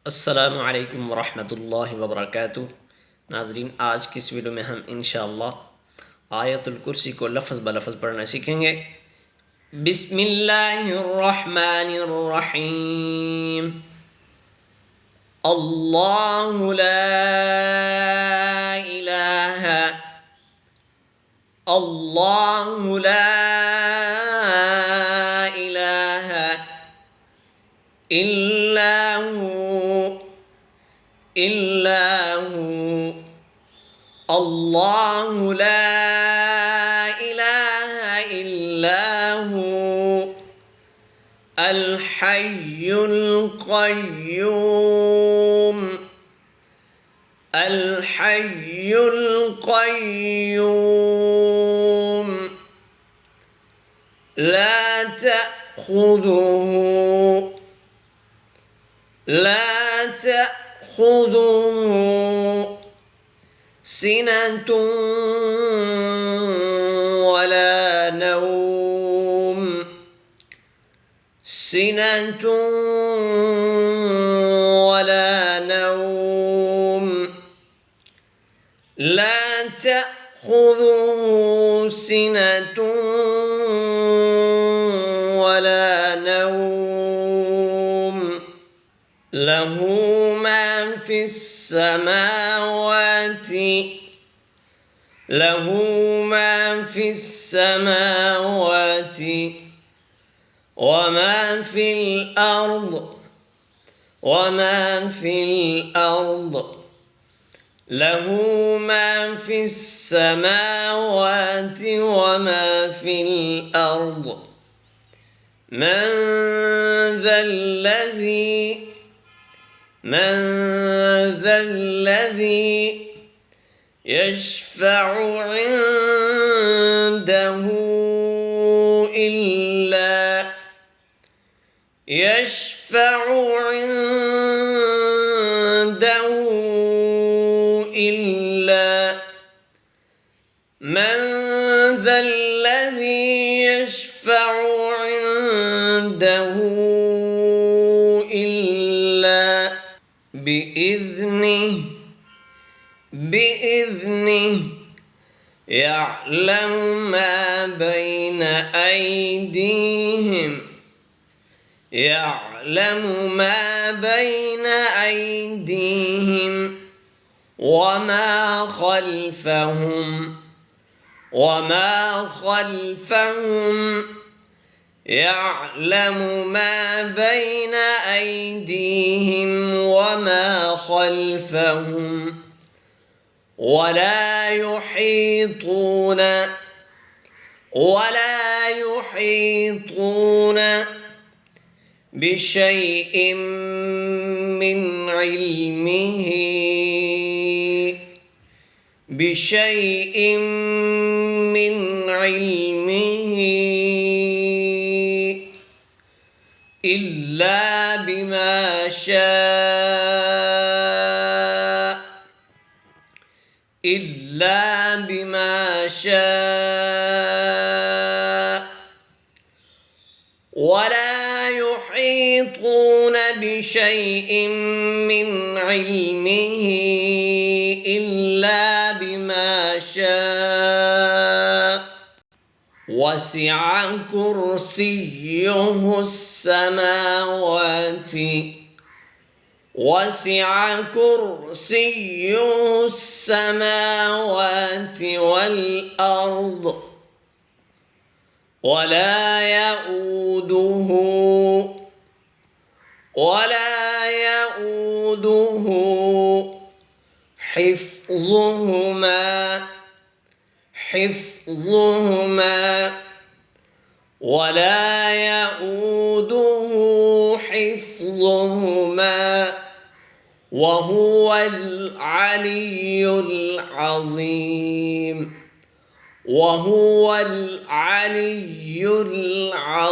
अस्सलामुअलैकुम वरहमतुल्लाहि वबरकातुह। नाजरीन, आज की इस वीडियो में हम इंशाअल्लाह आयतुल कुर्सी को लफ्ज़ ब लफ्ज़ पढ़ना सीखेंगे। बिस्मिल्लाहिर्रहमानिर्रहीम। अल्लाहु ला इलाहा अल्लाहु ला इलाहा इल्लाहु अल्लाहु ला इलाहा इल्लाहु अल हय्युल क़य्यूम अल हय्युल क़य्यूम ला तअख़ुज़ुहु सिनतुन वला नौम ला तअख़ुज़ुहु सिनतुन वला नौम लहू मा फ़िस्समावाति वमा फ़िल अर्द लहू मा फ़िस्समावाति वमा फ़िल अर्द मन ذَا يشفع عنده إلا من ذا الذي يشفع عنده إلا بإذنه يعلم ما بين أيديهم وما خلفهم يعلم ما بين أيديهم وما خلفهم ولا يحيطون بشيء من علمه إلا بما شاء ولا يحيطون بشيء من علمه إلا بما شاء وسع كرسيه السماوات والأرض ولا يؤوده حفظهما وهو العلي العظيم